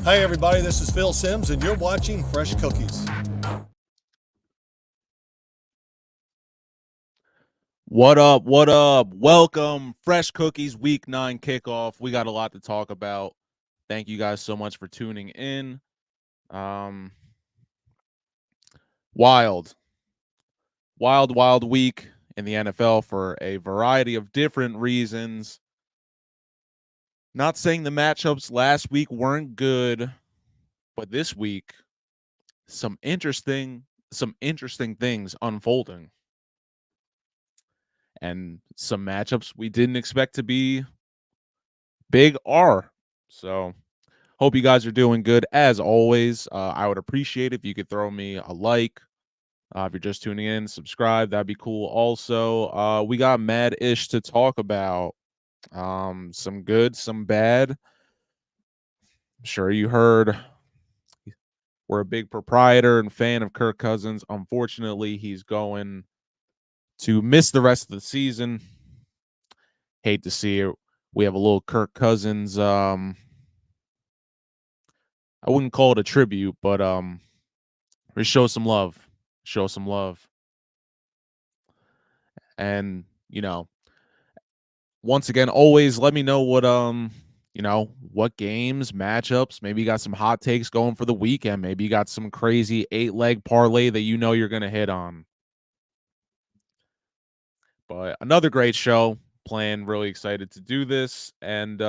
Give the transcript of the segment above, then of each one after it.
Hi, everybody. This is Phil Sims, and you're watching Fresh Cookies. What up? What up? Welcome, Fresh Cookies Week 9 kickoff. We got a lot to talk about. Thank you guys so much for tuning in. Um, wild, wild week in the NFL for a variety of different reasons. Not saying the matchups last week weren't good, but this week, some interesting things unfolding. And some matchups we didn't expect to be big R. So hope you guys are doing good. As always, I would appreciate if you could throw me a like. If you're just tuning in, subscribe. That'd be cool. Also, we got mad-ish to talk about. Some good, some bad. I'm sure you heard we're a big proprietor and fan of Kirk Cousins. Unfortunately, he's going to miss the rest of the season. Hate to see it. We have a little Kirk Cousins. I wouldn't call it a tribute, but we show some love. Show some love. And, once again, always let me know what games, matchups, maybe you got some hot takes going for the weekend. Maybe you got some crazy 8-leg parlay that you know you're going to hit on. But another great show. Plan, really excited to do this. And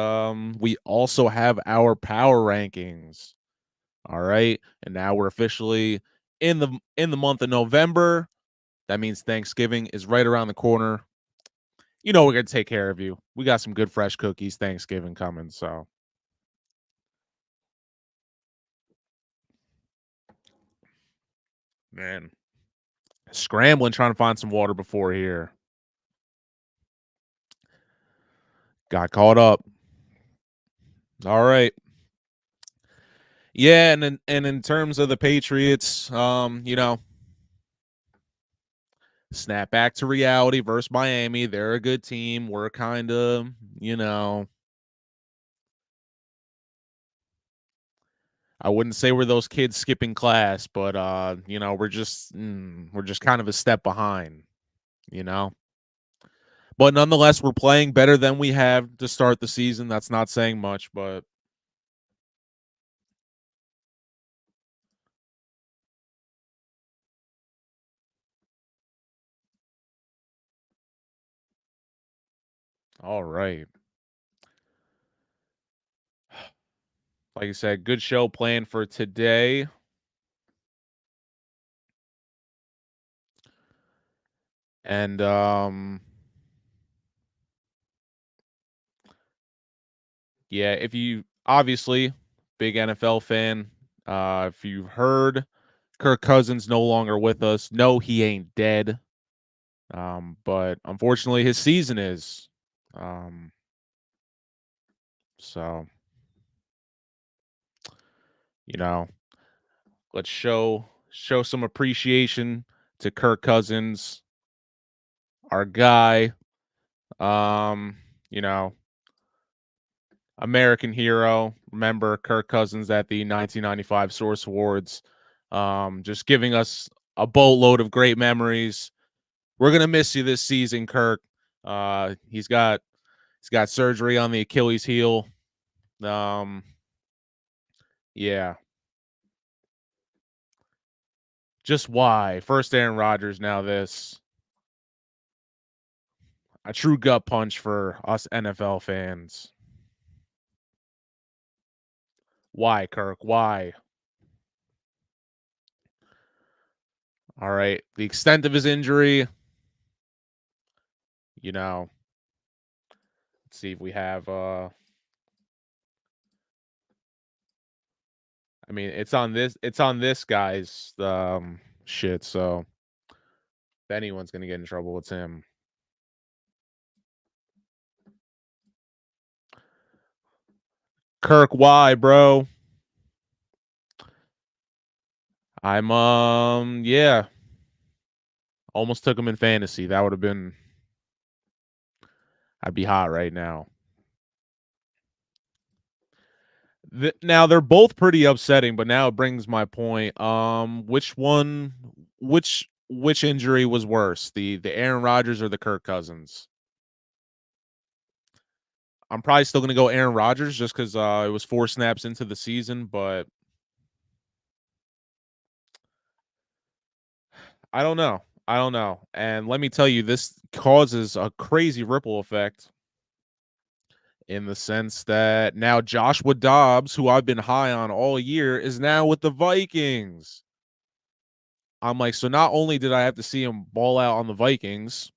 we also have our power rankings. All right. And now we're officially in the month of November. That means Thanksgiving is right around the corner. We're going to take care of you. We got some good fresh cookies Thanksgiving coming, so. Man, scrambling trying to find some water before here. Got caught up. All right. Yeah, and in terms of the Patriots, snap back to reality versus Miami. They're a good team. We're kind of, I wouldn't say we're those kids skipping class, but we're just kind of a step behind, you know. But nonetheless, we're playing better than we have to start the season. That's not saying much, but all right. Like I said, good show planned for today. And yeah, if you obviously big NFL fan, if you've heard Kirk Cousins no longer with us, no, he ain't dead. But unfortunately his season is. So, you know, let's show some appreciation to Kirk Cousins, our guy. Um, you know, American hero. Remember Kirk Cousins at the 1995 Source Awards. Just giving us a boatload of great memories. We're gonna miss you this season, Kirk. He's got surgery on the Achilles heel. Um, yeah. Just why? First Aaron Rodgers, now this. A true gut punch for us NFL fans. Why, Kirk? Why? All right. The extent of his injury, let's see if we have I mean, it's on this guy's shit, so if anyone's going to get in trouble, it's him. Kirk, why, bro? I'm yeah. Almost took him in fantasy. That would have been I'd be hot right now. Now they're both pretty upsetting, but now it brings my point. Which injury was worse, the Aaron Rodgers or the Kirk Cousins? I'm probably still gonna go Aaron Rodgers just because it was 4 snaps into the season, but I don't know. I don't know. And let me tell you, this causes a crazy ripple effect in the sense that now Joshua Dobbs, who I've been high on all year, is now with the Vikings. I'm like, so not only did I have to see him ball out on the Vikings,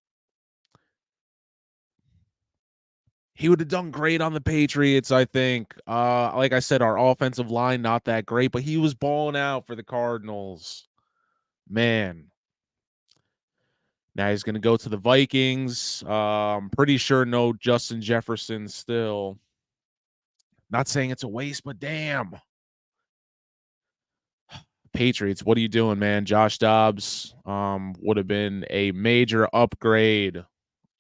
he would have done great on the Patriots, I think. Like I said, our offensive line not that great, but he was balling out for the Cardinals. Man. Now he's going to go to the Vikings. I'm pretty sure no Justin Jefferson still. Not saying it's a waste, but damn. Patriots, what are you doing, man? Josh Dobbs would have been a major upgrade.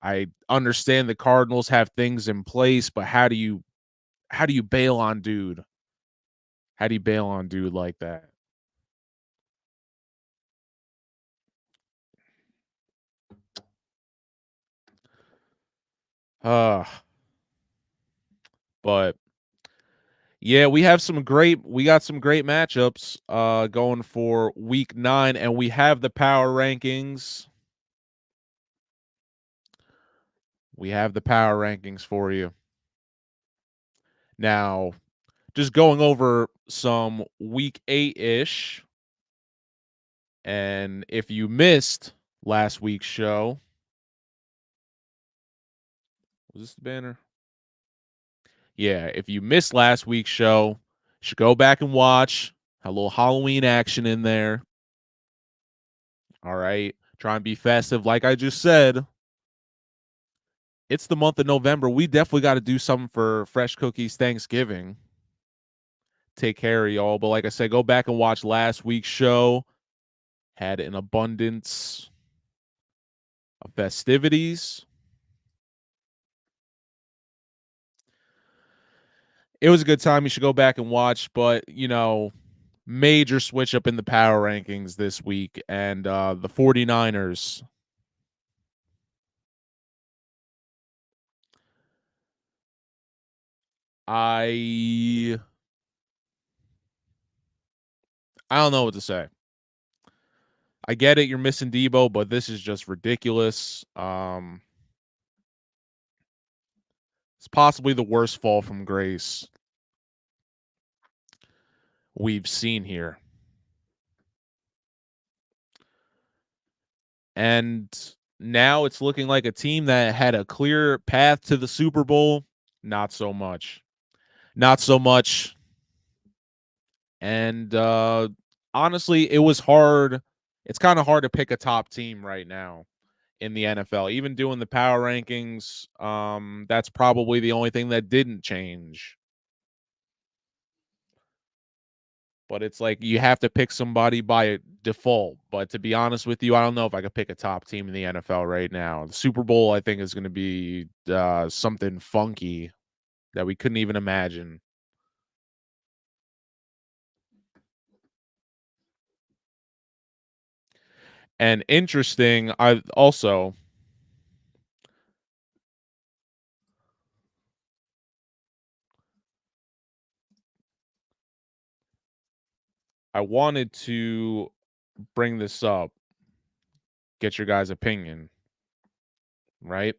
I understand the Cardinals have things in place, but how do you bail on dude? How do you bail on dude like that? Uh but yeah, we got some great matchups going for week 9, and we have the power rankings. We have the power rankings for you. Now, just going over some week 8-ish. And if you missed last week's show, was this the banner? Yeah, if you missed last week's show, you should go back and watch. A little Halloween action in there. All right. Try and be festive. Like I just said, it's the month of November. We definitely got to do something for Fresh Cookies Thanksgiving. Take care of y'all. But like I said, go back and watch last week's show. Had an abundance of festivities. It was a good time. You should go back and watch. But, major switch up in the power rankings this week. And the 49ers. I don't know what to say. I get it, you're missing Debo, but this is just ridiculous. It's possibly the worst fall from grace we've seen here. And now it's looking like a team that had a clear path to the Super Bowl. Not so much. Not so much. And honestly, it was hard. It's kind of hard to pick a top team right now in the NFL. Even doing the power rankings, that's probably the only thing that didn't change. But it's like you have to pick somebody by default. But to be honest with you, I don't know if I could pick a top team in the NFL right now. The Super Bowl, I think, is going to be something funky that we couldn't even imagine. And interesting, I wanted to bring this up, get your guys' opinion, right?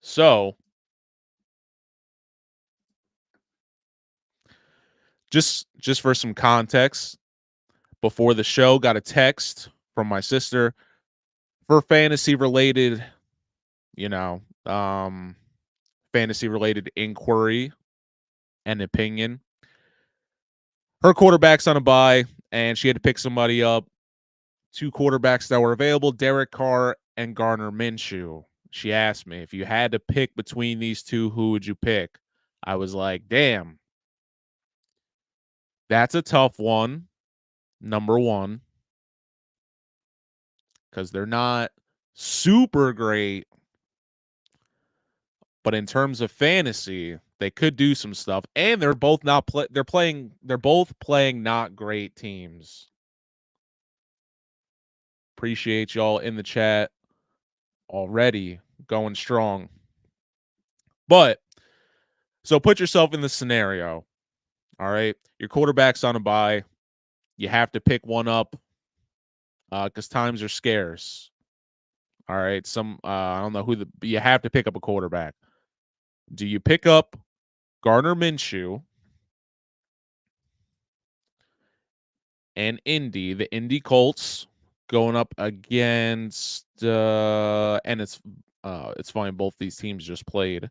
So, just for some context, before the show, got a text from my sister for fantasy related, you know, fantasy related inquiry and opinion. Her quarterback's on a bye, and she had to pick somebody up. 2 quarterbacks that were available, Derek Carr and Gardner Minshew. She asked me, if you had to pick between these two, who would you pick? I was like, damn, that's a tough one. Number one, because they're not super great. But in terms of fantasy, They could do some stuff, and they're both not they're both playing not great teams. Appreciate y'all in the chat already going strong. But so put yourself in the scenario. All right. Your quarterback's on a bye. You have to pick one up because times are scarce. All right. I don't know but you have to pick up a quarterback. Do you pick up Gardner Minshew and the Indy Colts going up against and it's fine, both these teams just played.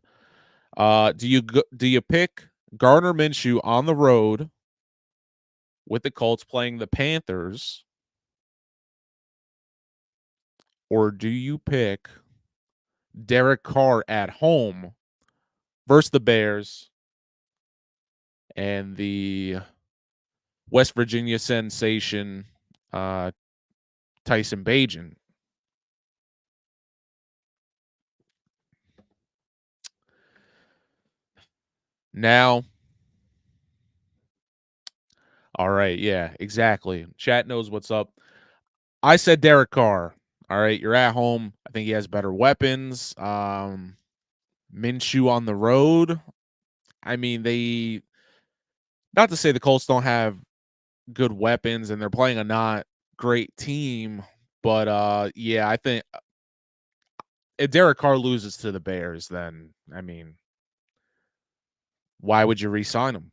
Do you pick Gardner Minshew on the road with the Colts playing the Panthers, or do you pick Derek Carr at home versus the Bears and the West Virginia sensation Tyson Bagent? Now, all right, yeah, exactly. Chat knows what's up. I said Derek Carr. All right, you're at home. I think he has better weapons. Minshew on the road. I mean, not to say the Colts don't have good weapons and they're playing a not great team, but yeah, I think if Derek Carr loses to the Bears, then I mean, why would you re-sign him?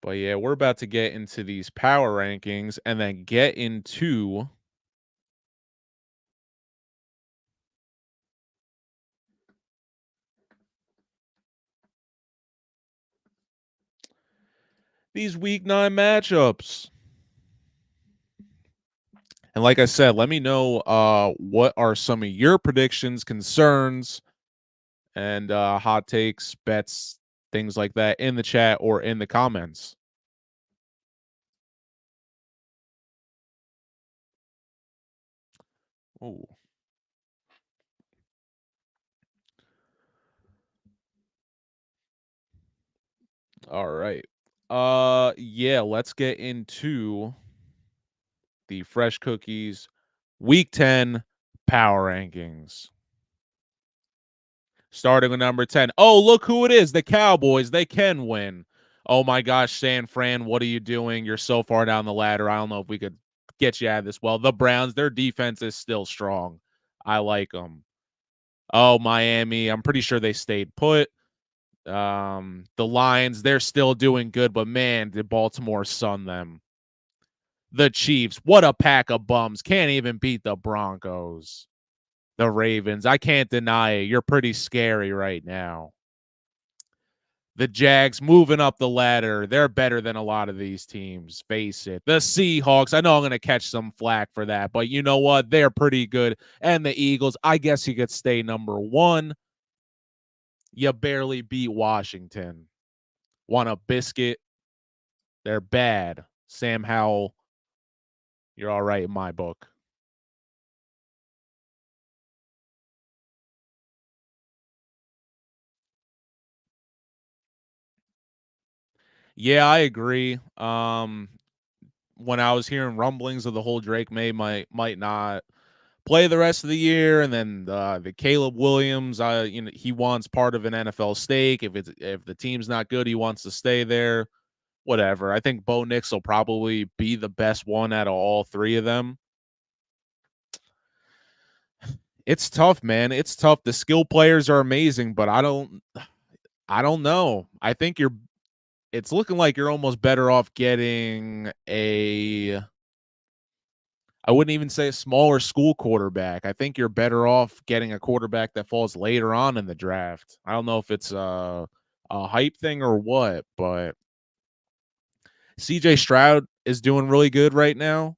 But yeah, we're about to get into these power rankings and then get into these week 9 matchups. And like I said, let me know what are some of your predictions, concerns, and hot takes, bets, things like that in the chat or in the comments. Oh. All right. Yeah, let's get into the Fresh Cookies Week 10 power rankings. Starting with number 10. Oh, look who it is. The Cowboys. They can win. Oh my gosh, San Fran, what are you doing? You're so far down the ladder. I don't know if we could get you out of this. Well, the Browns, their defense is still strong. I like them. Oh, Miami, I'm pretty sure they stayed put. The Lions, they're still doing good, but man, did Baltimore sun them. The Chiefs, what a pack of bums. Can't even beat the Broncos. The Ravens, I can't deny it. You're pretty scary right now. The Jags moving up the ladder. They're better than a lot of these teams. Face it. The Seahawks, I know I'm going to catch some flack for that, but you know what? They're pretty good. And the Eagles, I guess you could stay number 1. You barely beat Washington. Want a biscuit? They're bad. Sam Howell, you're all right in my book. Yeah, I agree. When I was hearing rumblings of the whole Drake May might not play the rest of the year, and then the Caleb Williams, he wants part of an NFL stake. If the team's not good, he wants to stay there. Whatever. I think Bo Nix will probably be the best one out of all 3 of them. It's tough, man. It's tough. The skill players are amazing, but I don't know. I think it's looking like you're almost better off getting I wouldn't even say a smaller school quarterback. I think you're better off getting a quarterback that falls later on in the draft. I don't know if it's a hype thing or what, but CJ Stroud is doing really good right now.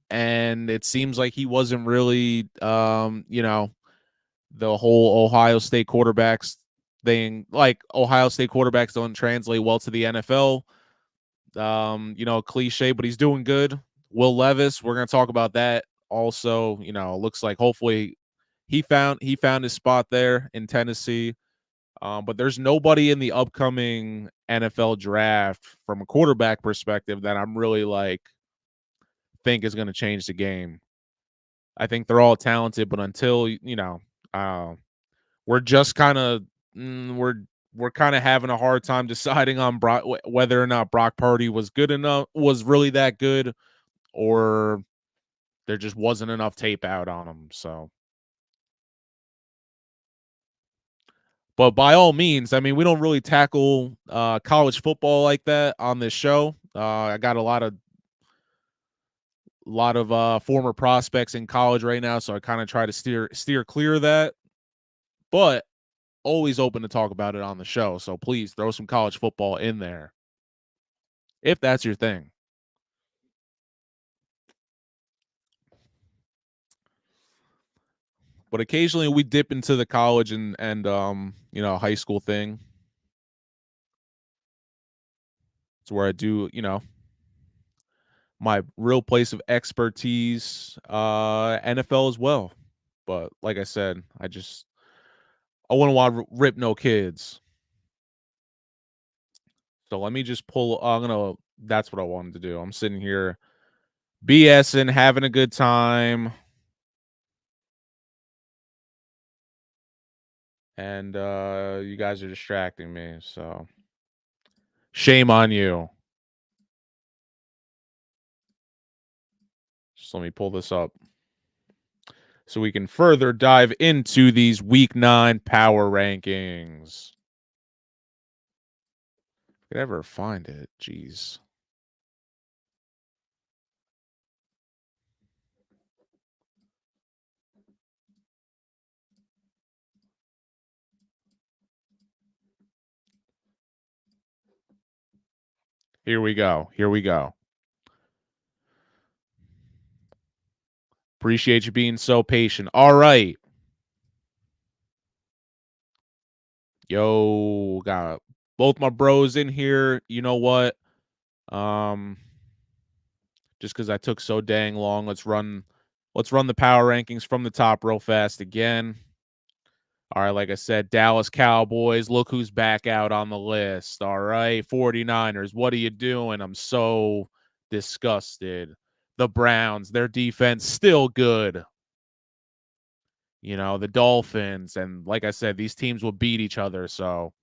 And it seems like he wasn't really, the whole Ohio State quarterbacks thing. Like, Ohio State quarterbacks don't translate well to the NFL. Cliche, but he's doing good. Will Levis, we're gonna talk about that also. Looks like hopefully he found his spot there in Tennessee. But there's nobody in the upcoming NFL draft from a quarterback perspective that I'm really think is going to change the game. I think they're all talented, but until uh, we're just kind of we're kind of having a hard time deciding on whether or not Brock Purdy was really that good, or there just wasn't enough tape out on him. So, but by all means, I mean, we don't really tackle college football like that on this show. I got a lot of former prospects in college right now, so I kind of try to steer clear of that. But always open to talk about it on the show. So please throw some college football in there if that's your thing. But occasionally we dip into the college and high school thing. It's where I do, my real place of expertise, NFL as well. But like I said, I wouldn't want to rip no kids. So let me just pull. That's what I wanted to do. I'm sitting here BSing, having a good time. And you guys are distracting me. So shame on you. Just let me pull this up so we can further dive into these week 9 power rankings. Could I ever find it? Jeez. Here we go. Appreciate you being so patient. All right. Yo, got both my bros in here. You know what? Just because I took so dang long, let's run the power rankings from the top real fast again. All right, like I said, Dallas Cowboys, look who's back out on the list. All right, 49ers, what are you doing? I'm so disgusted. The Browns, their defense still good. The Dolphins, and like I said, these teams will beat each other, so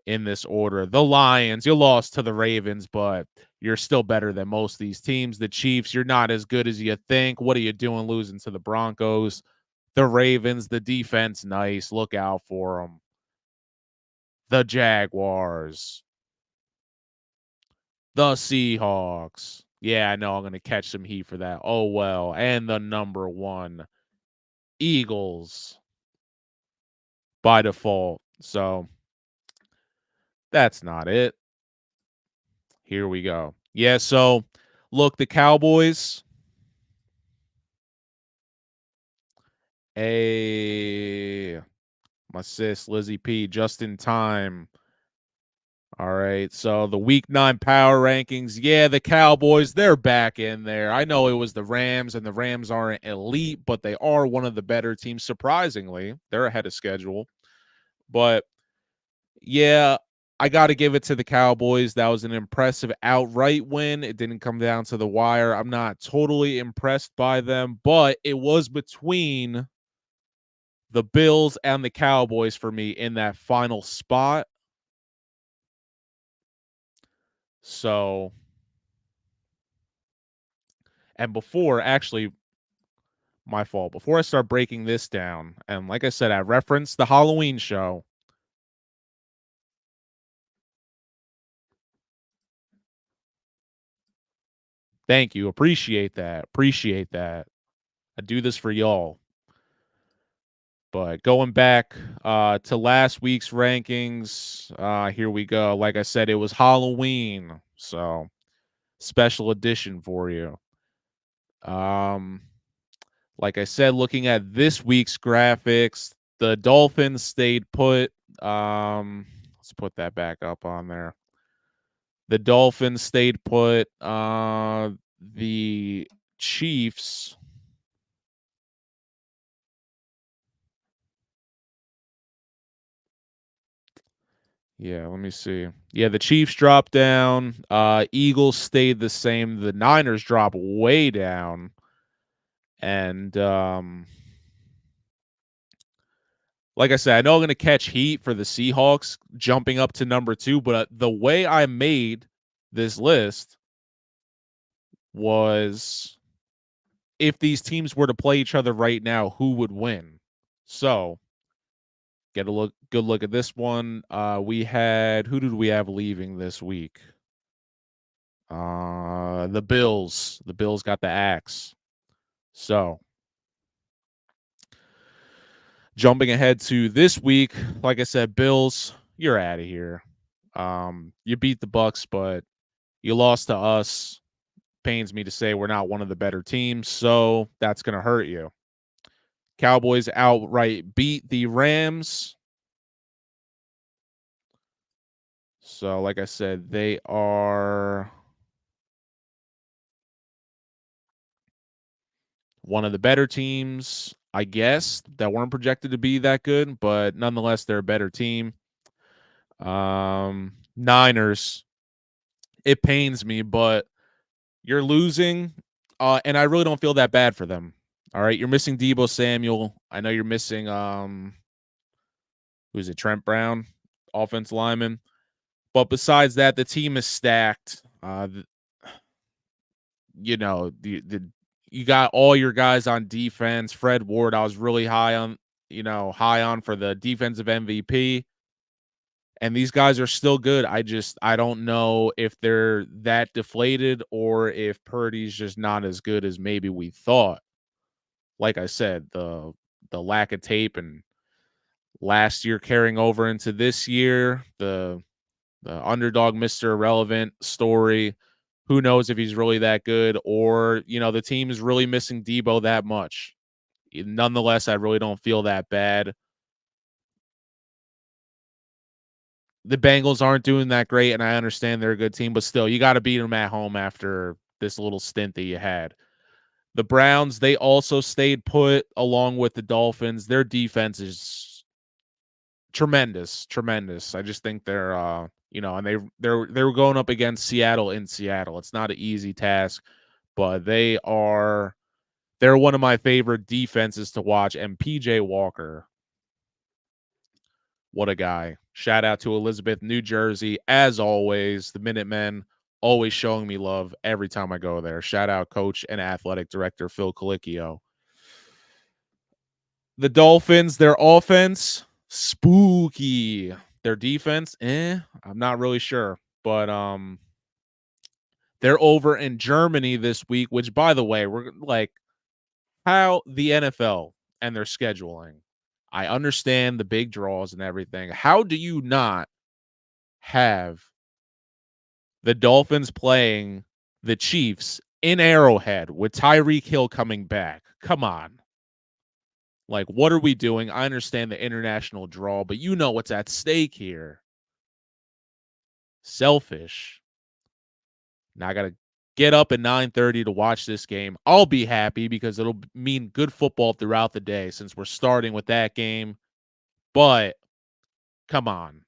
in this order. The Lions, you lost to the Ravens, but you're still better than most of these teams. The Chiefs, you're not as good as you think. What are you doing losing to the Broncos? The Ravens, the defense, nice. Look out for them. The Jaguars. The Seahawks. Yeah, I know I'm going to catch some heat for that. Oh, well. And the number 1 Eagles by default. So that's not it. Here we go. Yeah, so look, the Cowboys. My sis, Lizzie P, just in time. All right, so the week 9 power rankings. Yeah, the Cowboys, they're back in there. I know it was the Rams, and the Rams aren't elite, but they are one of the better teams. Surprisingly, they're ahead of schedule. But yeah, I got to give it to the Cowboys. That was an impressive outright win. It didn't come down to the wire. I'm not totally impressed by them, but it was between the Bills and the Cowboys for me in that final spot. So, and my fault. Before I start breaking this down, and like I said, I referenced the Halloween show. Thank you. Appreciate that. I do this for y'all. But going back to last week's rankings, here we go. Like I said, it was Halloween, so special edition for you. Like I said, looking at this week's graphics, the Dolphins stayed put. Let's put that back up on there. The Dolphins stayed put. The Chiefs. Yeah, let me see. Yeah, the Chiefs dropped down. Eagles stayed the same. The Niners dropped way down. And like I said, I know I'm going to catch heat for the Seahawks jumping up to number 2, but the way I made this list was if these teams were to play each other right now, who would win? So, get a good look at this one. We had who did we have leaving this week? The Bills. The Bills got the axe. So, jumping ahead to this week, like I said, Bills, you're out of here. You beat the Bucks, but you lost to us. Pains me to say we're not one of the better teams, so that's going to hurt you. Cowboys outright beat the Rams. So, like I said, they are one of the better teams, I guess, that weren't projected to be that good, but nonetheless, they're a better team. Niners, it pains me, but you're losing, and I really don't feel that bad for them. All right, you're missing Deebo Samuel. I know you're missing who's it? Trent Brown, offense lineman. But besides that, the team is stacked. You got all your guys on defense. Fred Ward, I was really high on for the defensive MVP. And these guys are still good. I don't know if they're that deflated or if Purdy's just not as good as maybe we thought. Like I said, the lack of tape and last year carrying over into this year, the underdog Mr. Irrelevant story. Who knows if he's really that good or, the team is really missing Deebo that much. Nonetheless, I really don't feel that bad. The Bengals aren't doing that great, and I understand they're a good team, but still, you got to beat them at home after this little stint that you had. The Browns, they also stayed put along with the Dolphins. Their defense is tremendous. I just think they're and they were going up against Seattle in Seattle. It's not an easy task, but they're one of my favorite defenses to watch. And PJ Walker, what a guy. Shout out to Elizabeth, New Jersey. As always, the Minutemen always showing me love every time I go there. Shout out coach and athletic director Phil Colicchio. The Dolphins, their offense, spooky. Their defense, I'm not really sure. But they're over in Germany this week, which, by the way, we're like, how the NFL and their scheduling. I understand the big draws and everything. How do you not have the Dolphins playing the Chiefs in Arrowhead with Tyreek Hill coming back? Come on. Like, what are we doing? I understand the international draw, but you know what's at stake here. Selfish. Now I got to get up at 9:30 to watch this game. I'll be happy because it'll mean good football throughout the day since we're starting with that game. But come on.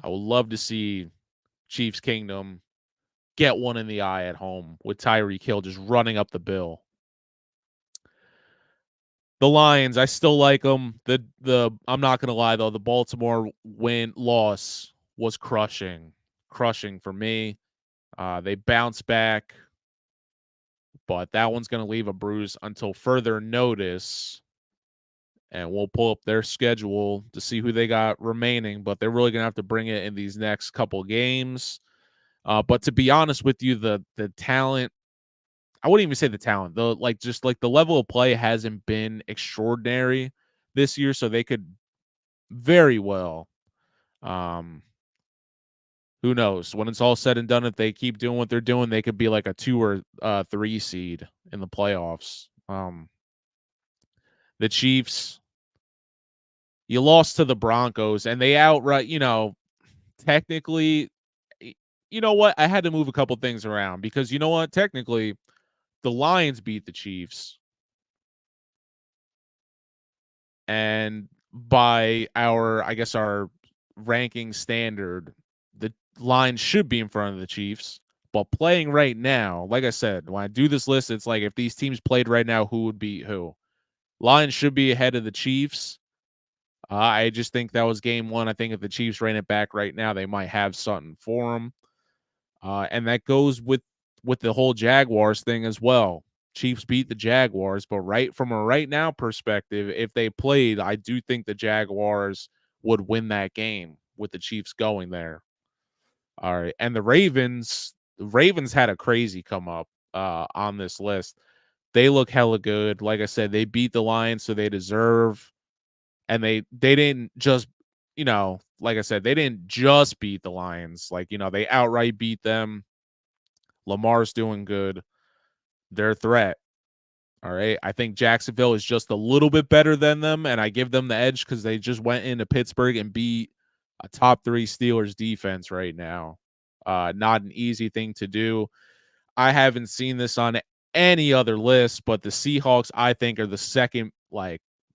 I would love to see Chiefs Kingdom get one in the eye at home with Tyreek Hill just running up the bill. The Lions, I still like them. I'm not gonna lie though, the Baltimore loss was crushing for me. They bounced back, but that one's gonna leave a bruise until further notice. And we'll pull up their schedule to see who they got remaining, but they're really gonna have to bring it in these next couple games. But to be honest with you, the talent, I wouldn't even say the talent, the the level of play hasn't been extraordinary this year, so they could very well, who knows? When it's all said and done, if they keep doing what they're doing, they could be like a 2 or 3 seed in the playoffs. The Chiefs, you lost to the Broncos, and they outright, technically, you know what? I had to move a couple things around because you know what? Technically, the Lions beat the Chiefs. And by I guess, our ranking standard, the Lions should be in front of the Chiefs. But playing right now, like I said, when I do this list, it's like if these teams played right now, who would beat who? Lions should be ahead of the Chiefs. I just think that was game one. I think if the Chiefs ran it back right now, they might have something for them. And that goes with the whole Jaguars thing as well. Chiefs beat the Jaguars, but from a right now perspective, if they played, I do think the Jaguars would win that game with the Chiefs going there. All right. And the Ravens had a crazy come up on this list. They look hella good. Like I said, they beat the Lions, so they deserve. And they didn't just, like I said, they didn't just beat the Lions. Like, they outright beat them. Lamar's doing good. They're a threat. All right. I think Jacksonville is just a little bit better than them, and I give them the edge because they just went into Pittsburgh and beat a top 3 Steelers defense right now. Not an easy thing to do. I haven't seen this on any other list, but the Seahawks, I think, are the second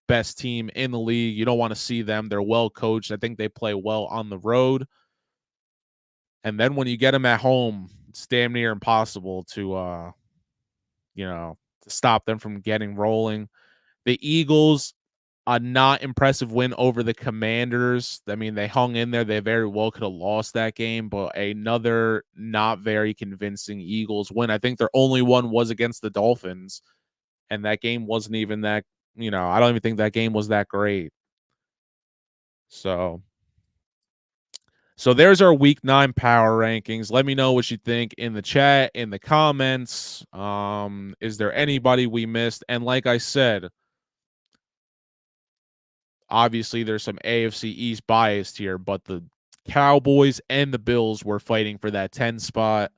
best team in the league. You don't want to see them. They're well coached. I think they play well on the road. And then when you get them at home, it's damn near impossible to to stop them from getting rolling. The Eagles, a not impressive win over the Commanders. I mean, they hung in there. They very well could have lost that game, but another not very convincing Eagles win. I think their only one was against the Dolphins, and that game wasn't even that, I don't even think that game was that great. So there's our week 9 power rankings. Let me know what you think in the chat, in the comments. Is there anybody we missed? And like I said, obviously there's some AFC East biased here, but the Cowboys and the Bills were fighting for that 10 spot.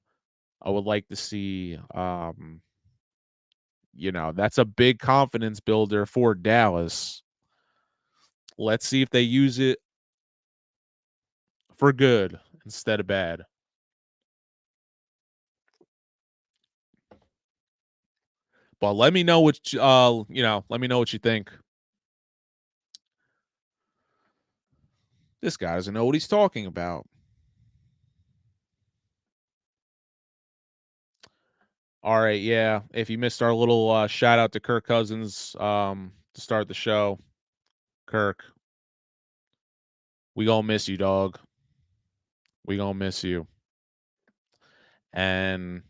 I would like to see, that's a big confidence builder for Dallas. Let's see if they use it for good instead of bad. But let me know what let me know what you think. This guy doesn't know what he's talking about. All right, yeah. If you missed our little shout out to Kirk Cousins to start the show, Kirk, we gonna miss you, dog. We gonna miss you. And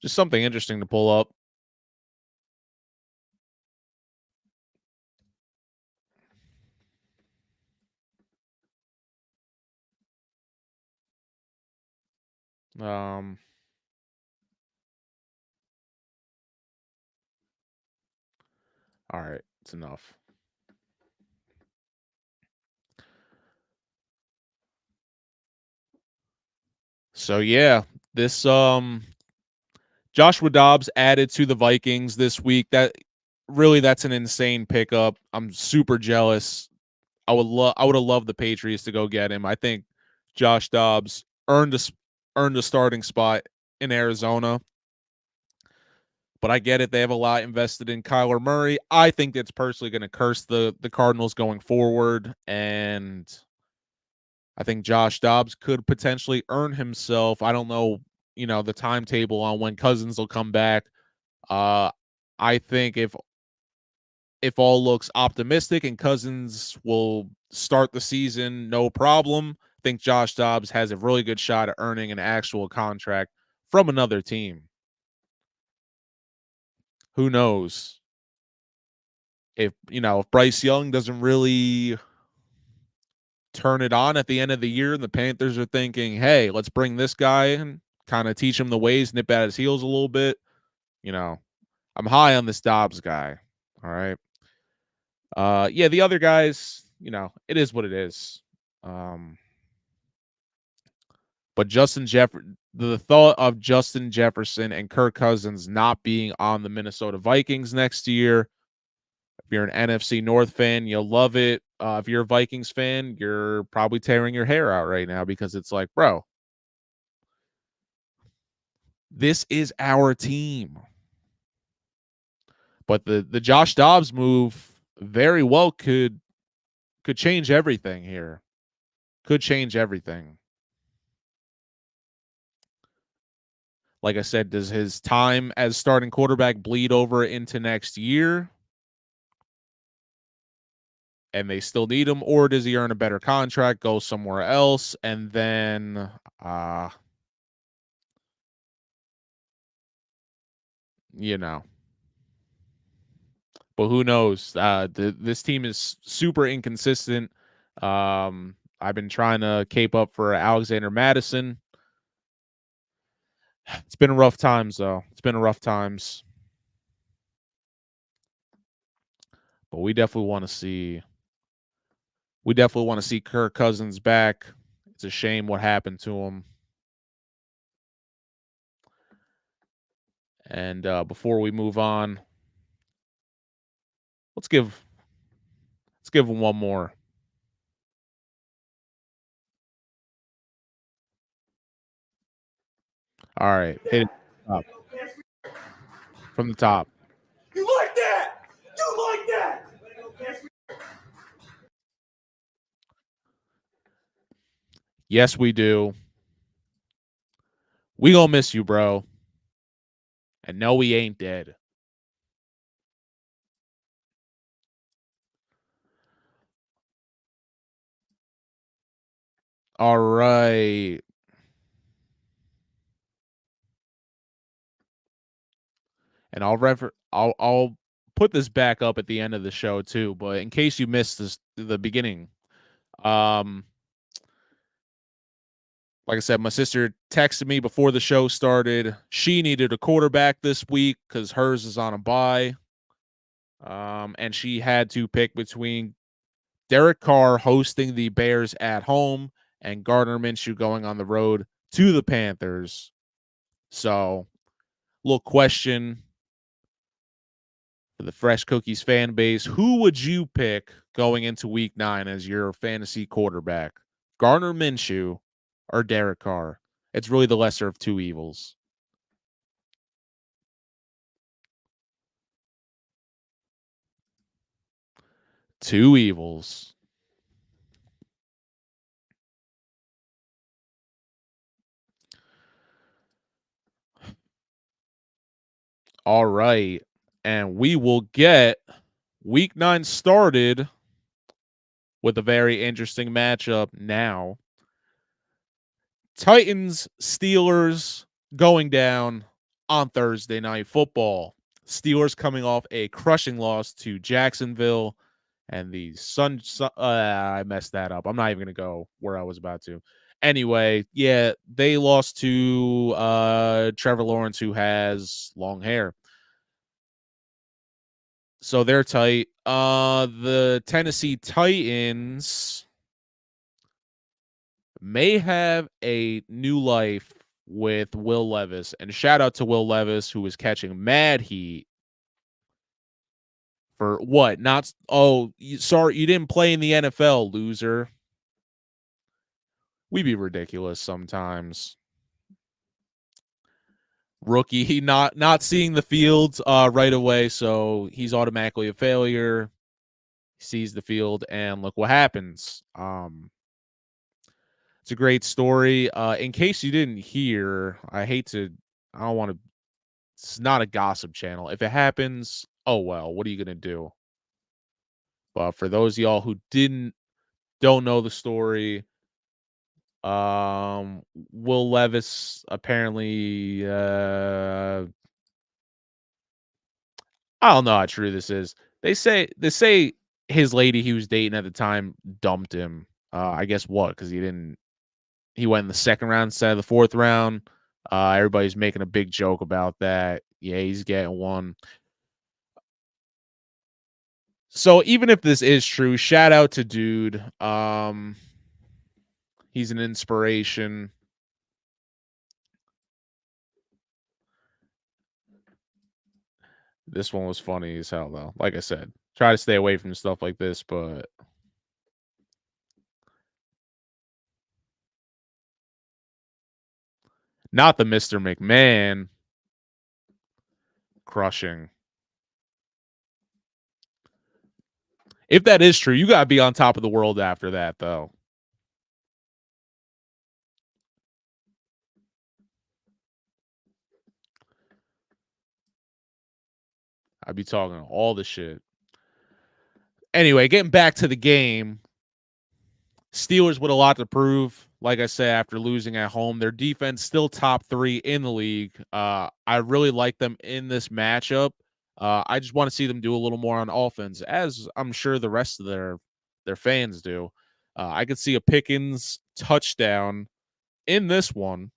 just something interesting to pull up. All right, it's enough. So yeah, this Joshua Dobbs added to the Vikings this week. That's an insane pickup. I'm super jealous. I would have loved the Patriots to go get him. I think Josh Dobbs earned a starting spot in Arizona. But I get it. They have a lot invested in Kyler Murray. I think that's personally going to curse the Cardinals going forward. And I think Josh Dobbs could potentially earn himself. I don't know, the timetable on when Cousins will come back. I think if all looks optimistic and Cousins will start the season no problem, I think Josh Dobbs has a really good shot at earning an actual contract from another team. Who knows? If Bryce Young doesn't really turn it on at the end of the year and the Panthers are thinking, hey, let's bring this guy in, kind of teach him the ways, nip at his heels a little bit. I'm high on this Dobbs guy. All right. Yeah, the other guys, it is what it is. But the thought of Justin Jefferson and Kirk Cousins not being on the Minnesota Vikings next year, if you're an NFC North fan, you'll love it. If you're a Vikings fan, you're probably tearing your hair out right now because it's like, bro, This is our team. But the Josh Dobbs move very well could change everything here. Could change everything. Like I said, does his time as starting quarterback bleed over into next year? And they still need him, or does he earn a better contract, go somewhere else, and then you know. But who knows? This team is super inconsistent. I've been trying to cape up for Alexander Madison. It's been rough times, though. It's been rough times. But we definitely want to see. We definitely want to see Kirk Cousins back. It's a shame what happened to him. And before we move on, let's give him one more. All right, hit it up from the top. You like that? You like that? Yes, we do. We gonna miss you, bro. And no, we ain't dead. All right. And I'll put this back up at the end of the show too, but in case you missed the beginning, like I said, my sister texted me before the show started. She needed a quarterback this week because hers is on a bye. And she had to pick between Derek Carr hosting the Bears at home and Gardner Minshew going on the road to the Panthers. So, little question for the Fresh Cookies fan base. Who would you pick going into week 9 as your fantasy quarterback? Gardner Minshew or Derek Carr? It's really the lesser of two evils. Two evils. All right. And we will get week 9 started with a very interesting matchup now. Titans, Steelers going down on Thursday Night Football. Steelers coming off a crushing loss to Jacksonville, and the I messed that up. I'm not even going to go where I was about to. Anyway, yeah, they lost to Trevor Lawrence, who has long hair. So they're tight. The Tennessee Titans may have a new life with Will Levis. And shout out to Will Levis, who is catching mad heat for what? Not, sorry, you didn't play in the NFL, loser. We be ridiculous sometimes. Rookie, not seeing the field right away, so he's automatically a failure. He sees the field, and look what happens. It's a great story. In case you didn't hear, I don't want to. It's not a gossip channel. If it happens, oh well. What are you gonna do? But for those of y'all who don't know the story, Will Levis apparently I don't know how true this is. They say his lady he was dating at the time dumped him. I guess what? Because he went in the second round instead of the fourth round. Everybody's making a big joke about that. Yeah, he's getting one. So even if this is true, shout out to dude. He's an inspiration. This one was funny as hell, though. Like I said, try to stay away from stuff like this, but Not the Mr. McMahon crushing. If that is true, you got to be on top of the world after that, though. I'd be talking all the shit. Anyway, getting back to the game, Steelers with a lot to prove. Like I said, after losing at home, their defense still top 3 in the league. I really like them in this matchup. I just want to see them do a little more on offense, as I'm sure the rest of their fans do. I could see a Pickens touchdown in this one,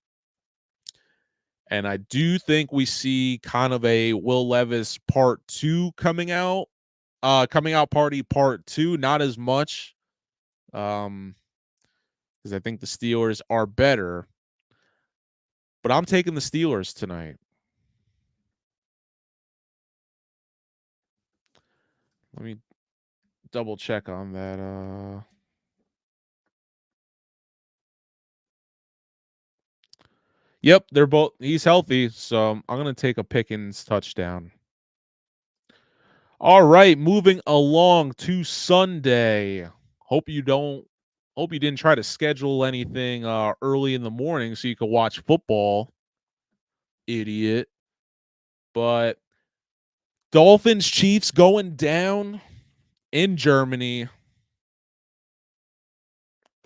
and I do think we see kind of a Will Levis part 2 coming out party part 2. Not as much. Because I think the Steelers are better. But I'm taking the Steelers tonight. Let me double check on that. Yep, they're both. He's healthy, so I'm gonna take a Pickens touchdown. All right, moving along to Sunday. Hope you didn't try to schedule anything early in the morning so you could watch football, idiot. But Dolphins Chiefs going down in Germany.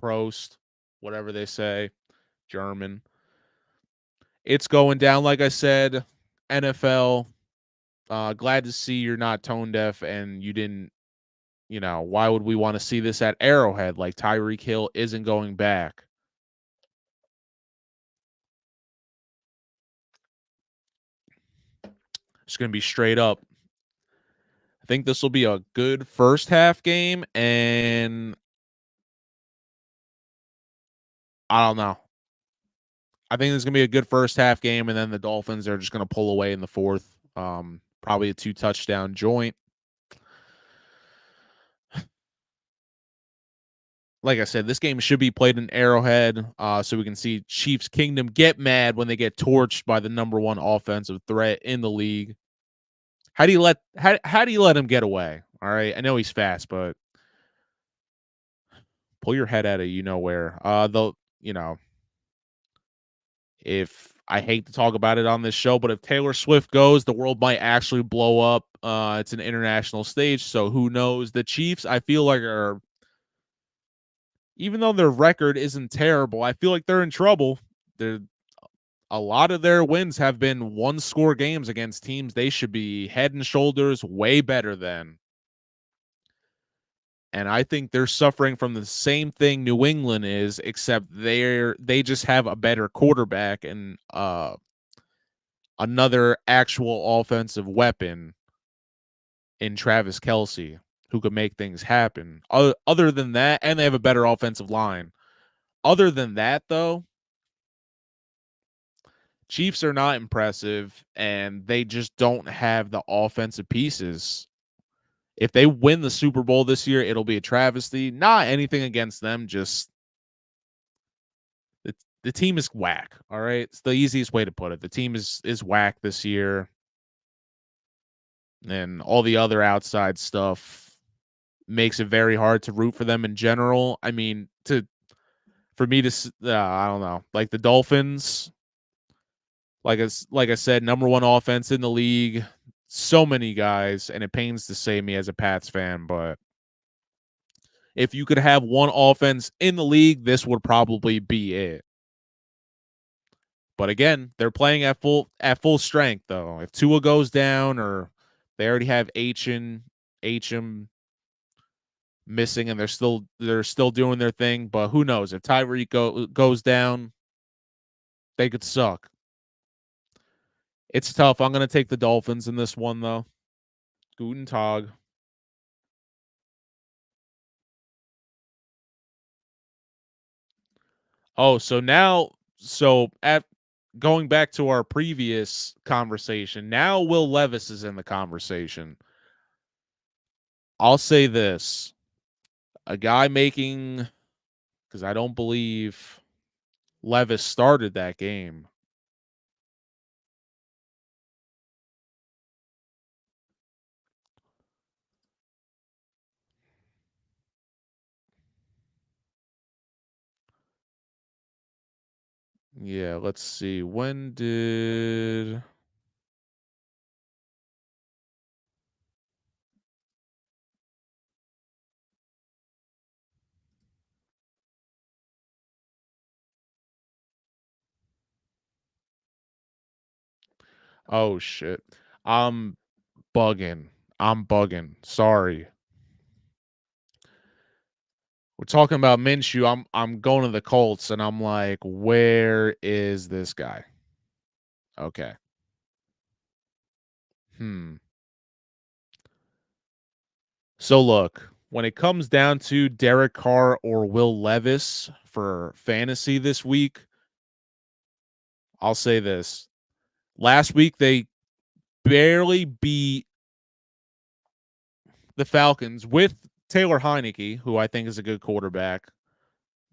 Prost, whatever they say, German. It's going down, like I said, NFL. Glad to see you're not tone deaf and you didn't, why would we want to see this at Arrowhead? Like Tyreek Hill isn't going back. It's going to be straight up. I think this will be a good first half game, and I don't know. I think it's going to be a good first half game, and then the Dolphins are just going to pull away in the fourth. Probably a 2-touchdown joint. Like I said, this game should be played in Arrowhead, so we can see Chiefs Kingdom get mad when they get torched by the number 1 offensive threat in the league. How do you let him get away? All right, I know he's fast, but pull your head out of where. If I hate to talk about it on this show, but if Taylor Swift goes, the world might actually blow up. It's an international stage, so who knows? The Chiefs, I feel like, are, even though their record isn't terrible, I feel like they're in trouble. A lot of their wins have been 1-score games against teams they should be head and shoulders way better than. And I think they're suffering from the same thing New England is, except they just have a better quarterback and another actual offensive weapon in Travis Kelce who could make things happen. Other than that, and they have a better offensive line. Other than that, though, Chiefs are not impressive, and they just don't have the offensive pieces. If they win the Super Bowl this year, it'll be a travesty. Not anything against them, just the team is whack. All right, it's the easiest way to put it. The team is whack this year, and all the other outside stuff makes it very hard to root for them in general. I mean, for me to, I don't know, like the Dolphins. Like I said, number 1 offense in the league. So many guys, and it pains to say me as a Pats fan, but if you could have one offense in the league, this would probably be it. But again, they're playing at full strength, though. If Tua goes down, or they already have H'M missing, and they're still doing their thing. But who knows? If Tyreek goes down, they could suck. It's tough. I'm going to take the Dolphins in this one, though. Guten Tag. Oh, going back to our previous conversation, now Will Levis is in the conversation. I'll say this. A guy making, because I don't believe Levis started that game. Yeah, let's see. When did Oh shit. I'm bugging. I'm bugging. Sorry. We're talking about Minshew. I'm going to the Colts and I'm like, where is this guy? Okay. So look, when it comes down to Derek Carr or Will Levis for fantasy this week, I'll say this. Last week they barely beat the Falcons with Taylor Heineke, who I think is a good quarterback.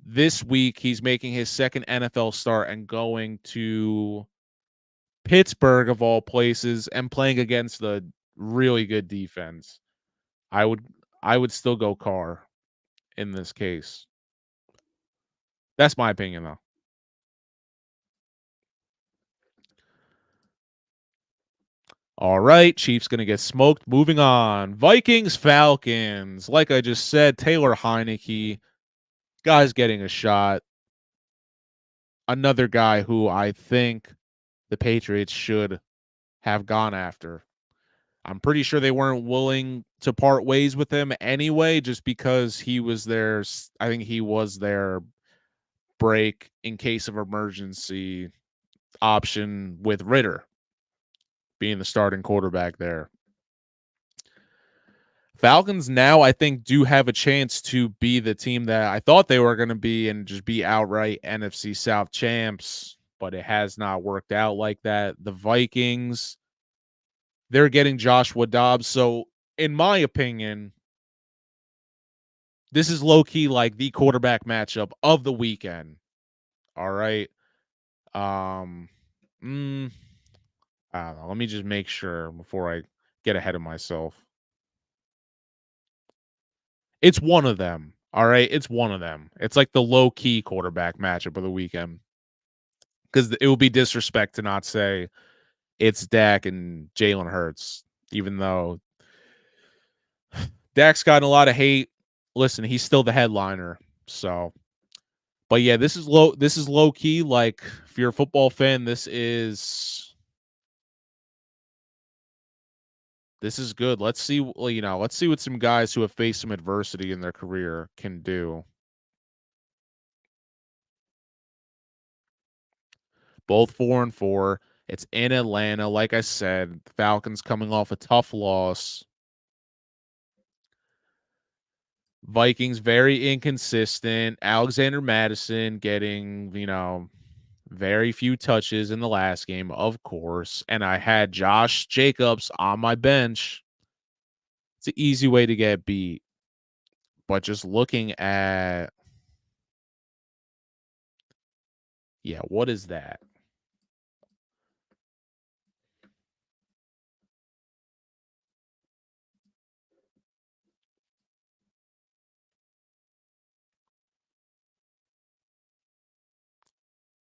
This week he's making his second NFL start and going to Pittsburgh of all places and playing against the really good defense. I would I would still go Carr in this case. That's my opinion though. All right, Chiefs going to get smoked. Moving on. Vikings, Falcons. Like I just said, Taylor Heineke, guy's getting a shot. Another guy who I think the Patriots should have gone after. I'm pretty sure they weren't willing to part ways with him anyway, just because he was their, I think he was their break in case of emergency option with Ritter being the starting quarterback there. Falcons now, I think, do have a chance to be the team that I thought they were going to be and just be outright NFC South champs, but it has not worked out like that. The Vikings, they're getting Joshua Dobbs. So, in my opinion, this is low-key like the quarterback matchup of the weekend. All right. Um, I don't know. Let me just make sure before I get ahead of myself. It's one of them. All right. It's one of them. It's like the low key quarterback matchup of the weekend. Because it would be disrespect to not say it's Dak and Jalen Hurts, even though Dak's gotten a lot of hate. Listen, he's still the headliner. So, but yeah, this is low. This is low key. Like, if you're a football fan, this is good. Let's see. Let's see what some guys who have faced some adversity in their career can do. Both 4-4. It's in Atlanta. Like I said, Falcons coming off a tough loss. Vikings very inconsistent. Alexander Madison getting, very few touches in the last game, of course. And I had Josh Jacobs on my bench. It's an easy way to get beat. But just looking at, what is that?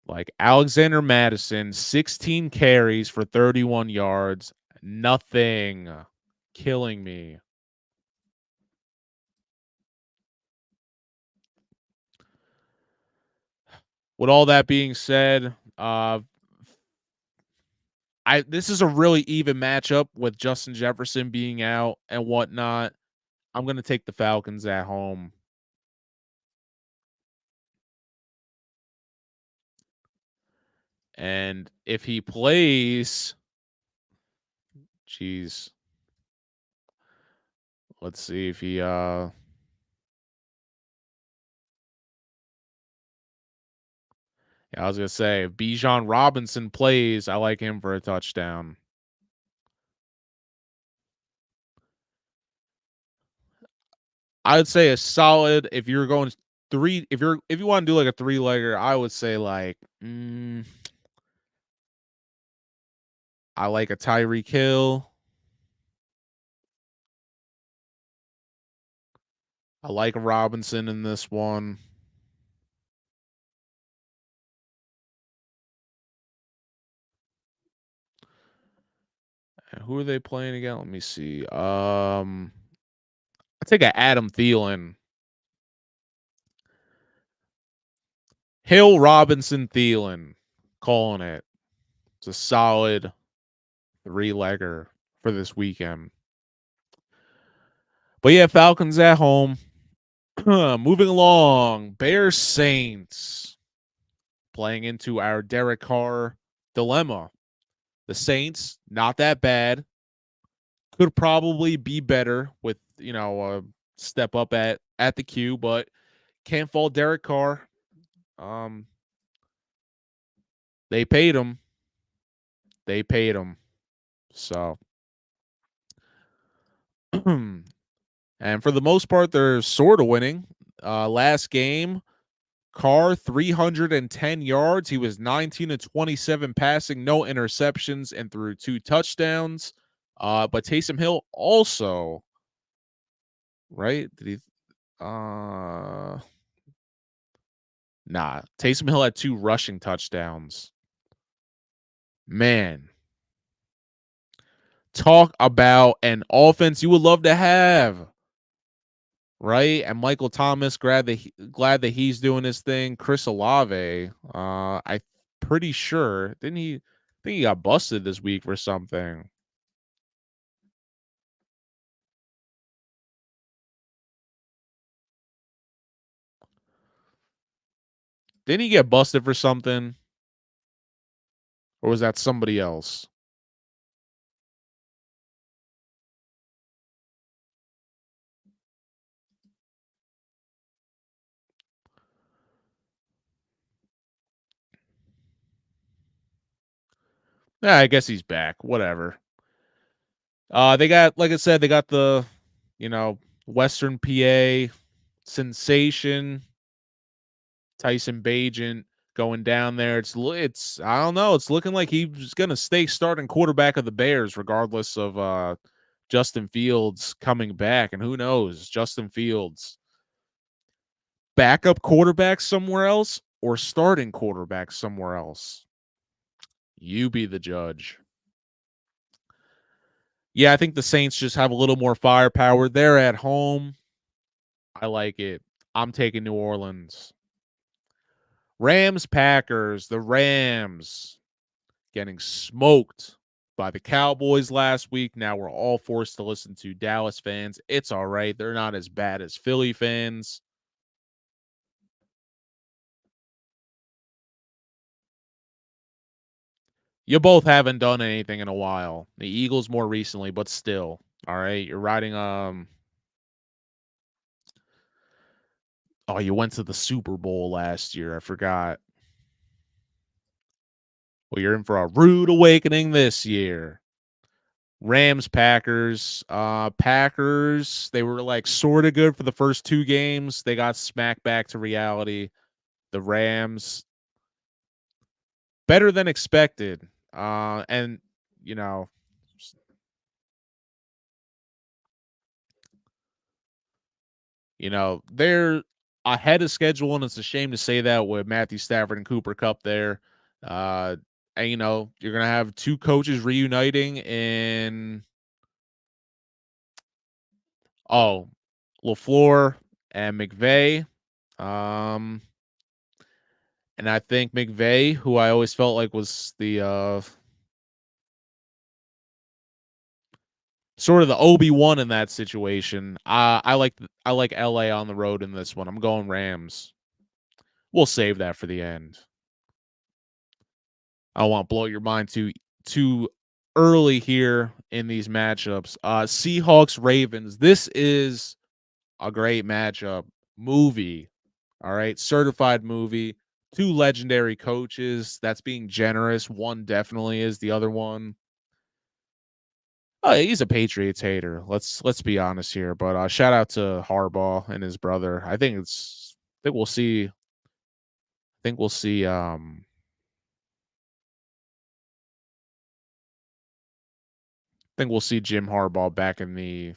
Like Alexander Madison, 16 carries for 31 yards. Nothing. Killing me. With all that being said, this is a really even matchup with Justin Jefferson being out and whatnot. I'm gonna take the Falcons at home. And if he plays, geez, let's see if he I was gonna say if Bijan Robinson plays, I like him for a touchdown. I would say a solid if you're going three if you want to do like a three-legger, I would say like I like a Tyreek Hill. I like Robinson in this one. Who are they playing again? Let me see. I take a Adam Thielen. Hill, Robinson, Thielen. Calling it. It's a solid 3-legger for this weekend. But yeah, Falcons at home. Moving along. Bears Saints. Playing into our Derek Carr dilemma. The Saints, not that bad. Could probably be better with, a step up at the Q, but can't fault Derek Carr. They paid him. So, and for the most part, they're sort of winning. Last game, Carr 310 yards. He was 19 to 27 passing, no interceptions, and threw 2 touchdowns. But Taysom Hill also, right? Did he? Nah. Taysom Hill had 2 rushing touchdowns. Man, talk about an offense you would love to have, right? And Michael Thomas, glad that he's doing his thing. Chris Olave, I'm pretty sure, didn't he? I think he got busted this week for something. Didn't he get busted for something? Or was that somebody else? Yeah, I guess he's back. Whatever. They got, like I said, they got the, Western PA sensation, Tyson Bagent going down there. It's I don't know. It's looking like he's gonna stay starting quarterback of the Bears, regardless of Justin Fields coming back. And who knows, Justin Fields, backup quarterback somewhere else or starting quarterback somewhere else. You be the judge. Yeah, I think the Saints just have a little more firepower. They're at home. I like it. I'm taking New Orleans. Rams, Packers. The Rams getting smoked by the Cowboys last week. Now we're all forced to listen to Dallas fans. It's all right. They're not as bad as Philly fans. You both haven't done anything in a while. The Eagles more recently, but still. All right. You're riding oh, you went to the Super Bowl last year. I forgot. Well, you're in for a rude awakening this year. Rams, Packers. Packers, they were like sort of good for the first 2 games. They got smacked back to reality. The Rams, better than expected. And, they're ahead of schedule, and it's a shame to say that with Matthew Stafford and Cooper Kupp there. And, you're going to have 2 coaches reuniting in LaFleur and McVay. And I think McVay, who I always felt like was the sort of the Obi-Wan in that situation. I like LA on the road in this one. I'm going Rams. We'll save that for the end. I don't want to blow your mind too early here in these matchups. Seahawks, Ravens. This is a great matchup. Movie. All right. Certified movie. 2 legendary coaches. That's being generous. One definitely is. The other one, oh, he's a Patriots hater. Let's be honest here. But shout out to Harbaugh and his brother. I think we'll see. I think we'll see. I think we'll see Jim Harbaugh back in the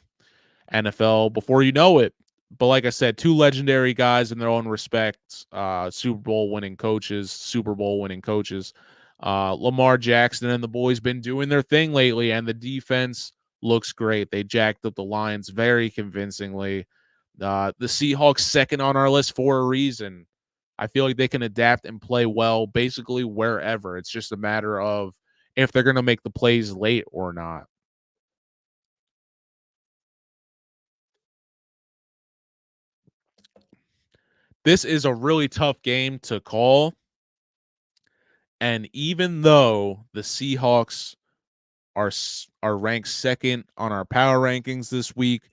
NFL before you know it. But like I said, 2 legendary guys in their own respects. Super Bowl winning coaches. Lamar Jackson and the boys been doing their thing lately, and the defense looks great. They jacked up the Lions very convincingly. The Seahawks second on our list for a reason. I feel like they can adapt and play well basically wherever. It's just a matter of if they're going to make the plays late or not. This is a really tough game to call. And even though the Seahawks are ranked second on our power rankings this week,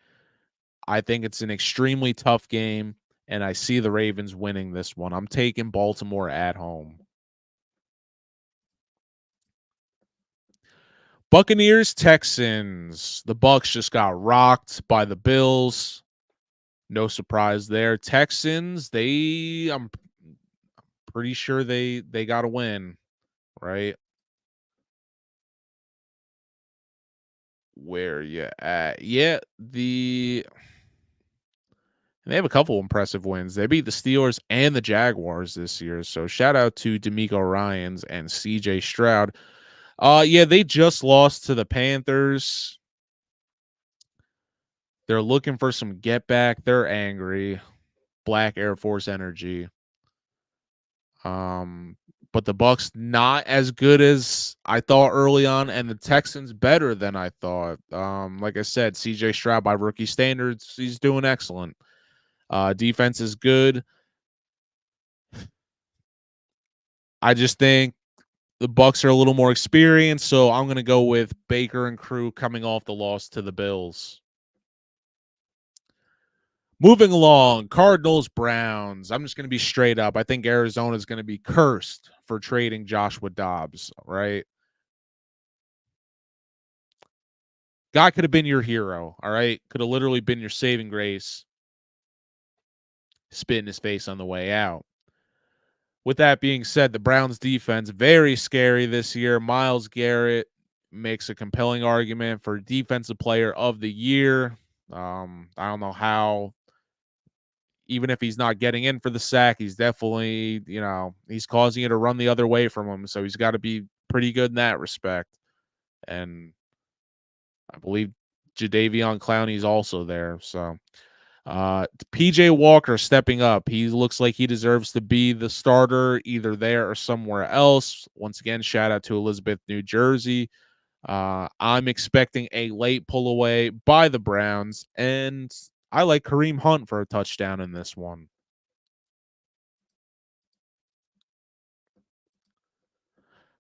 I think it's an extremely tough game, and I see the Ravens winning this one. I'm taking Baltimore at home. Buccaneers, Texans. The Bucs just got rocked by the Bills. No surprise there. Texans, I'm pretty sure they got to win, right? Where you at? Yeah, they have a couple impressive wins. They beat the Steelers and the Jaguars this year. So shout out to D'Amico Ryans and CJ Stroud. Yeah, they just lost to the Panthers. They're looking for some get back. They're angry. Black Air Force energy. But the Bucs not as good as I thought early on, and the Texans better than I thought. Like I said, CJ Stroud by rookie standards, he's doing excellent. Defense is good. I just think the Bucs are a little more experienced, so I'm going to go with Baker and crew coming off the loss to the Bills. Moving along, Cardinals, Browns. I'm just going to be straight up. I think Arizona is going to be cursed for trading Joshua Dobbs, right? Guy could have been your hero, all right? Could have literally been your saving grace. Spit in his face on the way out. With that being said, the Browns defense, very scary this year. Myles Garrett makes a compelling argument for defensive player of the year. I don't know how, even if he's not getting in for the sack, he's definitely, he's causing it to run the other way from him. So he's got to be pretty good in that respect. And I believe Jadeveon Clowney's also there. So PJ Walker stepping up. He looks like he deserves to be the starter either there or somewhere else. Once again, shout out to Elizabeth, New Jersey. I'm expecting a late pull away by the Browns, and I like Kareem Hunt for a touchdown in this one.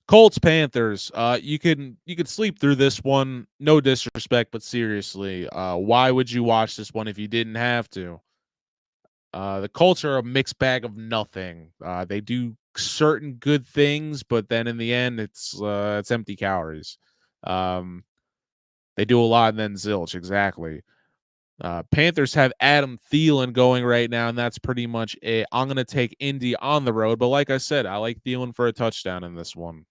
Colts, Panthers. You could sleep through this one. No disrespect, but seriously, why would you watch this one if you didn't have to? The Colts are a mixed bag of nothing. They do certain good things, but then in the end, it's empty calories. They do a lot and then zilch, exactly. Panthers have Adam Thielen going right now, and that's pretty much it. I'm going to take Indy on the road, but like I said, I like Thielen for a touchdown in this one.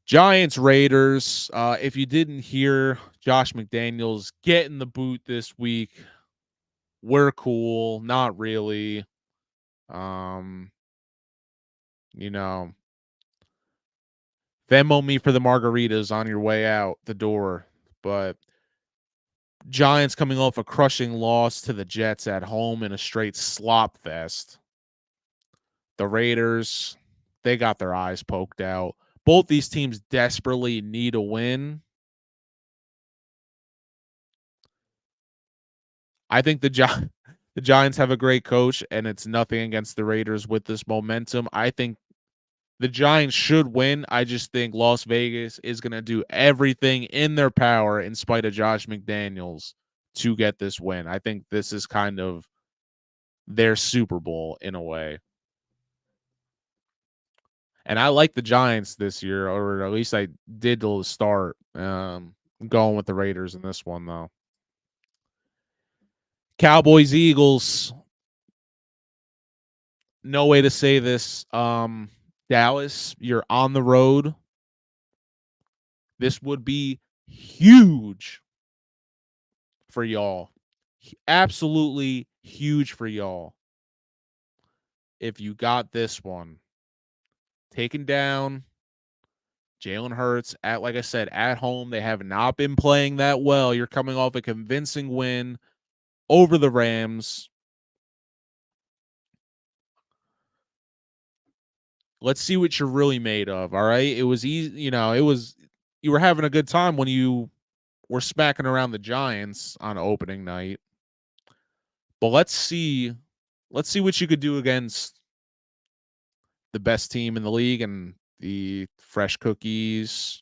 Giants, Raiders. If you didn't hear, Josh McDaniels getting the boot this week. We're cool. Not really. You know, Venmo me for the margaritas on your way out the door. But Giants coming off a crushing loss to the Jets at home in a straight slop fest. The Raiders, they got their eyes poked out. Both these teams desperately need a win. I think the Giants have a great coach, and it's nothing against the Raiders with this momentum. I think the Giants should win. I just think Las Vegas is going to do everything in their power in spite of Josh McDaniels to get this win. I think this is kind of their Super Bowl in a way. And I like the Giants this year, or at least I did to start. Going with the Raiders in this one, though. Cowboys, Eagles. No way to say this. Dallas, you're on the road. This would be huge for y'all. Absolutely huge for y'all. if you got this one. Taking down Jalen Hurts at, like I said, at home. They have not been playing that well. You're coming off a convincing win over the Rams. Let's see what you're really made of. All right. It was easy, you were having a good time when you were smacking around the Giants on opening night. But let's see what you could do against the best team in the league and the Fresh Cookies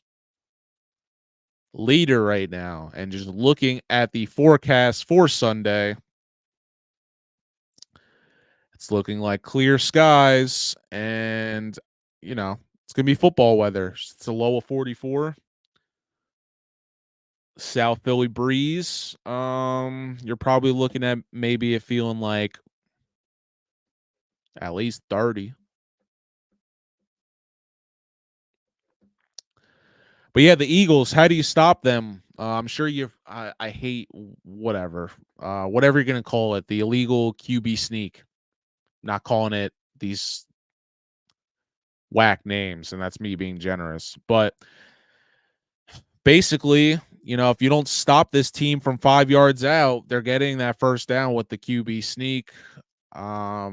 leader right now. And just looking at the forecast for Sunday, it's looking like clear skies and, it's going to be football weather. It's a low of 44. South Philly breeze. You're probably looking at maybe it feeling like at least 30. But yeah, the Eagles, how do you stop them? I'm sure I hate whatever you're going to call it, the illegal QB sneak. Not calling it these whack names, and that's me being generous. But basically, if you don't stop this team from 5 yards out, they're getting that first down with the QB sneak. I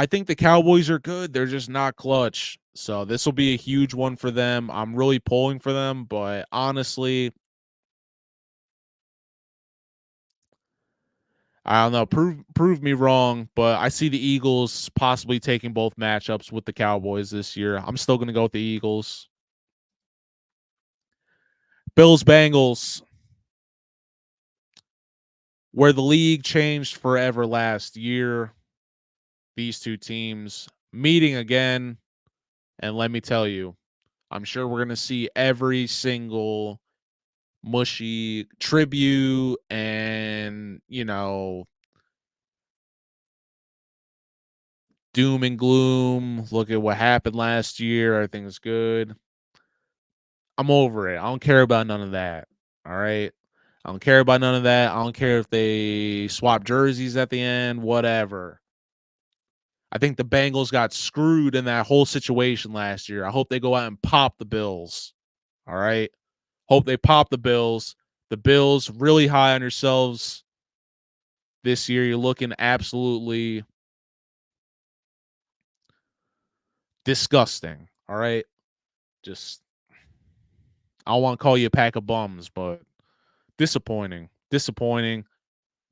think the Cowboys are good. They're just not clutch. So this will be a huge one for them. I'm really pulling for them, but honestly, I don't know. Prove me wrong, but I see the Eagles possibly taking both matchups with the Cowboys this year. I'm still going to go with the Eagles. Bills Bengals, where the league changed forever last year. These two teams meeting again, and let me tell you, I'm sure we're going to see every single mushy tribute and, doom and gloom. Look at what happened last year. Everything's good. I'm over it. I don't care about none of that. All right. I don't care about none of that. I don't care if they swap jerseys at the end, whatever. I think the Bengals got screwed in that whole situation last year. I hope they go out and pop the Bills. All right. Hope they pop the Bills. The Bills really high on yourselves this year. You're looking absolutely disgusting. All right. Just, I don't want to call you a pack of bums, but disappointing. Disappointing.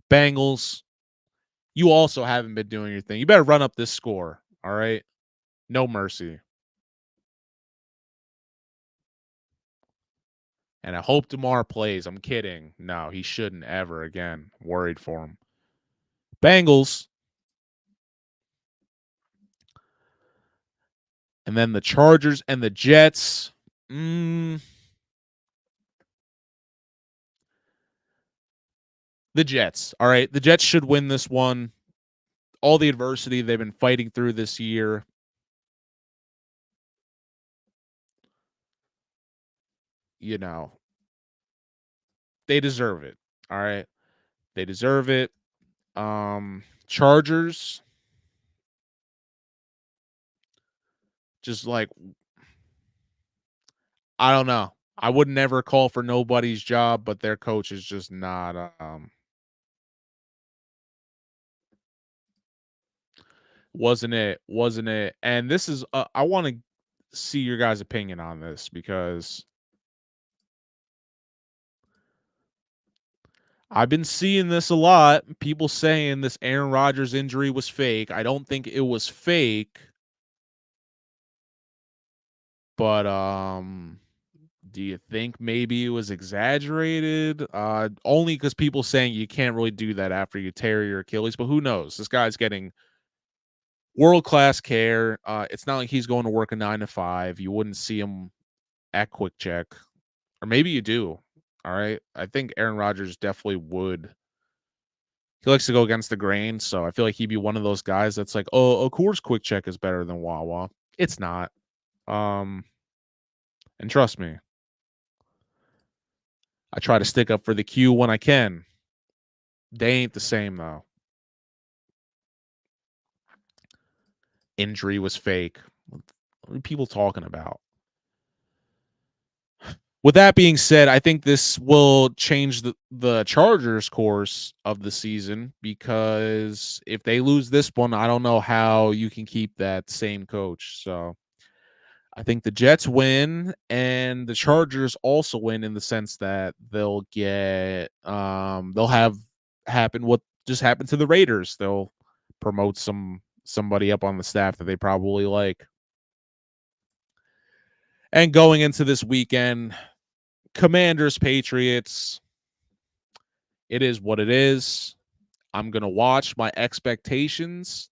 Bengals, you also haven't been doing your thing. You better run up this score. All right. No mercy. And I hope DeMar plays. I'm kidding. No, he shouldn't ever again. Worried for him. Bengals. And then the Chargers and the Jets. The Jets. All right. The Jets should win this one. All the adversity they've been fighting through this year. They deserve it. All right. They deserve it. Chargers. Just like, I don't know. I would never call for nobody's job, but their coach is just not wasn't it. And this is I want to see your guys' opinion on this because I've been seeing this a lot. People saying this Aaron Rodgers injury was fake. I don't think it was fake. But do you think maybe it was exaggerated? Only because people saying you can't really do that after you tear your Achilles, but who knows? This guy's getting world-class care. It's not like he's going to work a 9 to 5. You wouldn't see him at Quick Check. Or maybe you do. All right. I think Aaron Rodgers definitely would. He likes to go against the grain, so I feel like he'd be one of those guys that's like, oh, of course Quick Check is better than Wawa. It's not. And trust me, I try to stick up for the Q when I can. They ain't the same though. injury was fake. What are people talking about? With that being said, I think this will change the Chargers' course of the season, because if they lose this one, I don't know how you can keep that same coach. So I think the Jets win, and the Chargers also win in the sense that they'll have happen what just happened to the Raiders. They'll promote somebody up on the staff that they probably like. And going into this weekend, Commanders, Patriots, it is what it is. I'm going to watch. My expectations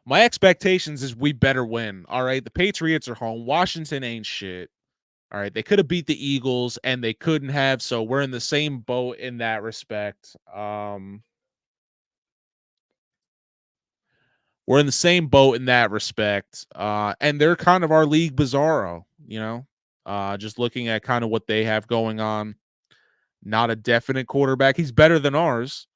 is we better win. All right. The Patriots are home. Washington ain't shit. All right. They could have beat the Eagles and they couldn't have. So we're in the same boat in that respect. We're in the same boat in that respect. And they're kind of our league bizarro, just looking at kind of what they have going on. Not a definite quarterback. He's better than ours.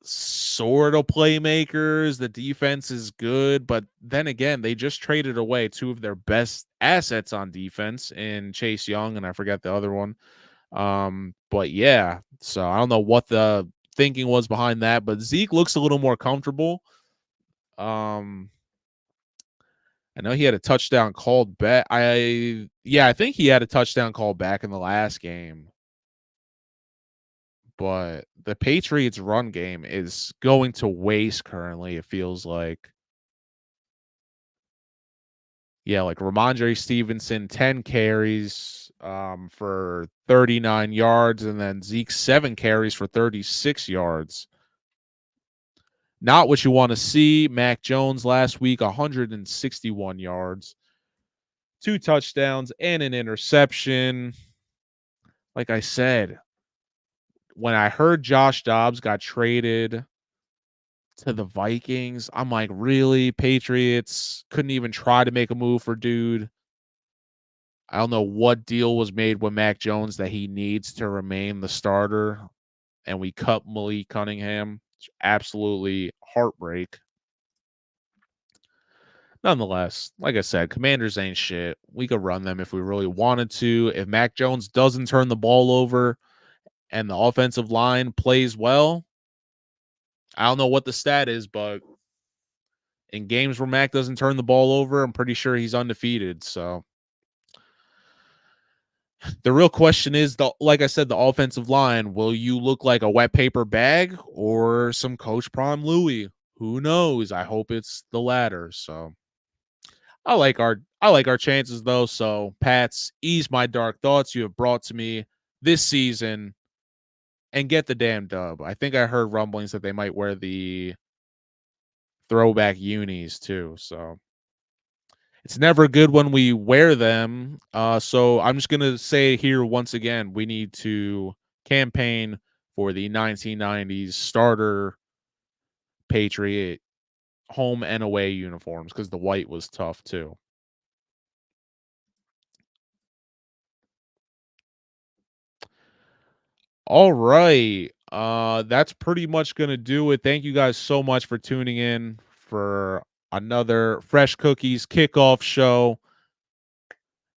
Sort of playmakers. The defense is good, but then again, they just traded away two of their best assets on defense in Chase Young, and I forget the other one. But yeah, so I don't know what the thinking was behind that, but Zeke looks a little more comfortable. I know he had a touchdown called back. I think he had a touchdown called back in the last game. But the Patriots run game is going to waste currently, it feels like. Yeah, like Ramondre Stevenson, 10 carries for 39 yards, and then Zeke 7 carries for 36 yards. Not what you want to see. Mac Jones last week, 161 yards, 2 touchdowns, and an interception. Like I said, when I heard Josh Dobbs got traded to the Vikings, I'm like, really? Patriots couldn't even try to make a move for dude. I don't know what deal was made with Mac Jones that he needs to remain the starter, and we cut Malik Cunningham. It's absolutely heartbreak. Nonetheless, like I said, Commanders ain't shit. We could run them if we really wanted to. If Mac Jones doesn't turn the ball over and the offensive line plays well, I don't know what the stat is, but in games where Mac doesn't turn the ball over, I'm pretty sure he's undefeated. So the real question is, like I said, the offensive line. Will you look like a wet paper bag or some Coach Prime Louie? Who knows? I hope it's the latter. So I like our chances though. So Pats, ease my dark thoughts you have brought to me this season and get the damn dub. I think I heard rumblings that they might wear the throwback unis too. So it's never good when we wear them. So I'm just going to say here once again, we need to campaign for the 1990s starter Patriot home and away uniforms, because the white was tough too. All right. That's pretty much going to do it. Thank you guys so much for tuning in for another Fresh Cookies kickoff show.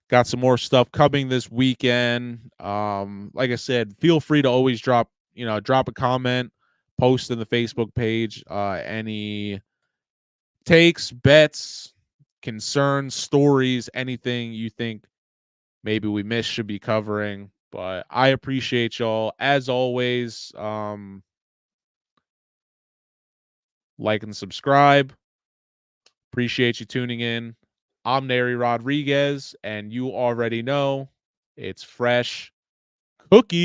Got some more stuff coming this weekend. Like I said, feel free to always drop a comment, post in the Facebook page, any takes, bets, concerns, stories, anything you think maybe we missed should be covering. But I appreciate y'all as always. Like and subscribe. Appreciate you tuning in. I'm Nery Rodriguez, and you already know it's Fresh Cookies.